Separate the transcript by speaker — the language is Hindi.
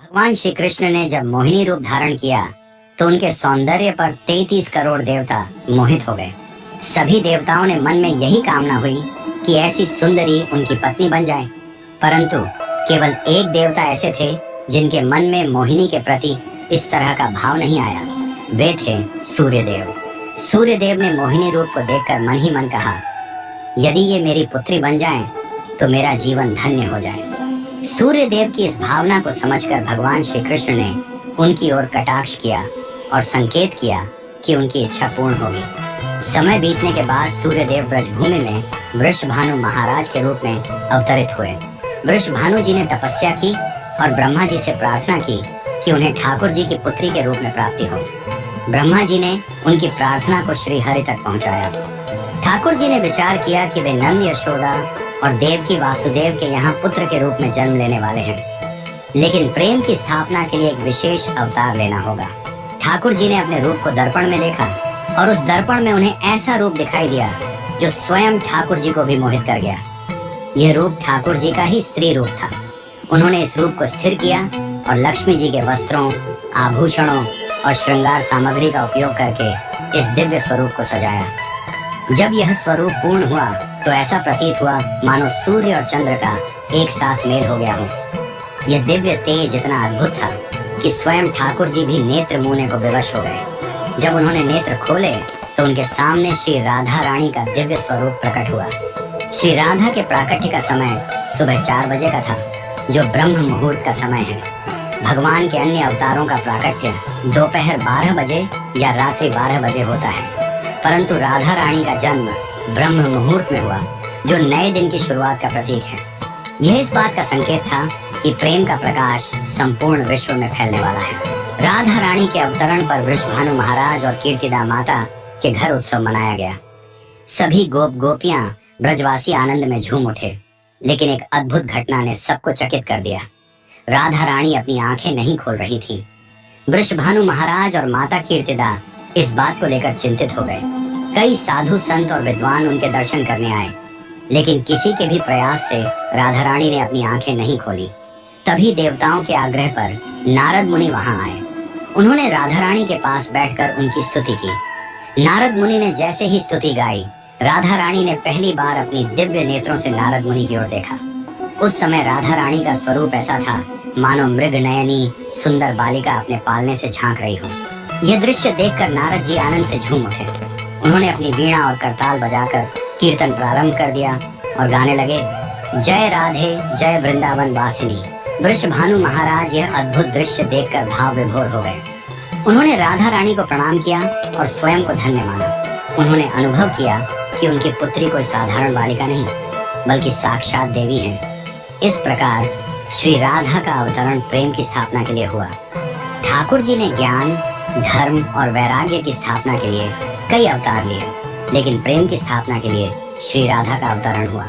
Speaker 1: भगवान श्री कृष्ण ने जब मोहिनी रूप धारण किया तो उनके सौंदर्य पर 33 करोड़ देवता मोहित हो गए। सभी देवताओं ने मन में यही कामना हुई कि ऐसी सुंदरी उनकी पत्नी बन जाए, परंतु केवल एक देवता ऐसे थे जिनके मन में मोहिनी के प्रति इस तरह का भाव नहीं आया। वे थे सूर्यदेव। सूर्यदेव ने मोहिनी रूप को देखकर मन ही मन कहा, यदि ये मेरी पुत्री बन जाए तो मेरा जीवन धन्य हो जाए। सूर्यदेव की इस भावना को समझकर भगवान श्री कृष्ण ने उनकी ओर कटाक्ष किया और संकेत किया कि उनकी इच्छा पूर्ण होगी। समय बीतने के बाद सूर्यदेव ब्रजभूमि में वृषभानु महाराज के रूप में अवतरित हुए। वृषभानु जी ने तपस्या की और ब्रह्मा जी से प्रार्थना की कि उन्हें ठाकुर जी की पुत्री के रूप में प्राप्ति हो। ब्रह्मा जी ने उनकी प्रार्थना को श्री हरि तक पहुंचाया। ठाकुर जी ने विचार किया कि वे नंद यशोदा और देवकी वासुदेव के यहाँ पुत्र के रूप में जन्म लेने वाले हैं, लेकिन प्रेम की स्थापना के लिए एक विशेष अवतार लेना होगा। ठाकुर जी ने अपने रूप को दर्पण में देखा और उस दर्पण में उन्हें ऐसा रूप दिखाई दिया जो स्वयं ठाकुर जी को भी मोहित कर गया। यह रूप ठाकुर जी का ही स्त्री रूप था। उन्होंने इस रूप को स्थिर किया और लक्ष्मी जी के वस्त्रों, आभूषणों और श्रृंगार सामग्री का उपयोग करके इस दिव्य स्वरूप को सजाया। जब यह स्वरूप पूर्ण हुआ तो ऐसा प्रतीत हुआ मानो सूर्य और चंद्र का एक साथ मेल हो गया हो। यह दिव्य तेज इतना अद्भुत था कि स्वयं ठाकुर जी भी नेत्र मूने को विवश हो गए। जब उन्होंने नेत्र खोले तो उनके सामने श्री राधा रानी का दिव्य स्वरूप प्रकट हुआ। श्री राधा के प्राकट्य का समय सुबह 4 बजे का था, जो ब्रह्म मुहूर्त का समय है। भगवान के अन्य अवतारों का प्राकट्य दोपहर 12 बजे या रात्रि 12 बजे होता है, परंतु राधा रानी का जन्म ब्रह्म मुहूर्त में हुआ, जो नए दिन की शुरुआत का प्रतीक है। यह इस बात का संकेत था कि प्रेम का प्रकाश संपूर्ण विश्व में फैलने वाला है। राधा रानी के अवतरण पर वृषभानु महाराज और कीर्तिदा माता के घर उत्सव मनाया गया। सभी गोप गोपियां ब्रजवासी आनंद में झूम उठे, लेकिन एक अद्भुत घटना ने सबको चकित कर दिया। राधा रानी अपनी आंखें नहीं खोल रही थी। वृषभानु महाराज और माता कीर्तिदा इस बात को लेकर चिंतित हो गए। कई साधु संत और विद्वान उनके दर्शन करने आए, लेकिन किसी के भी प्रयास से राधा रानी ने अपनी आंखें नहीं खोली। तभी देवताओं के आग्रह पर नारद मुनि वहां आए। उन्होंने राधा रानी के पास बैठकर उनकी स्तुति की। नारद मुनि ने जैसे ही स्तुति गाई, राधा रानी ने पहली बार अपनी दिव्य नेत्रों से नारद मुनि की ओर देखा। उस समय राधा रानी का स्वरूप ऐसा था मानो मृग नयनी सुंदर बालिका अपने पालने से झांक रही हो। यह दृश्य देखकर नारद जी आनंद से झूम उठे। उन्होंने अपनी वीणा और करताल बजाकर कीर्तन प्रारंभ कर दिया और गाने लगे, जय राधे जय वृंदावन वासिनी। वृषभानु महाराज यह अद्भुत दृश्य देखकर भाव विभोर हो गए। उन्होंने राधा रानी को प्रणाम किया और स्वयं को धन्य माना। उन्होंने अनुभव किया कि उनकी पुत्री कोई साधारण बालिका नहीं, बल्कि साक्षात देवी है। इस प्रकार श्री राधा का अवतरण प्रेम की स्थापना के लिए हुआ। ठाकुर जी ने ज्ञान, धर्म और वैराग्य की स्थापना के लिए कई अवतार लिए, लेकिन प्रेम की स्थापना के लिए श्री राधा का अवतरण हुआ।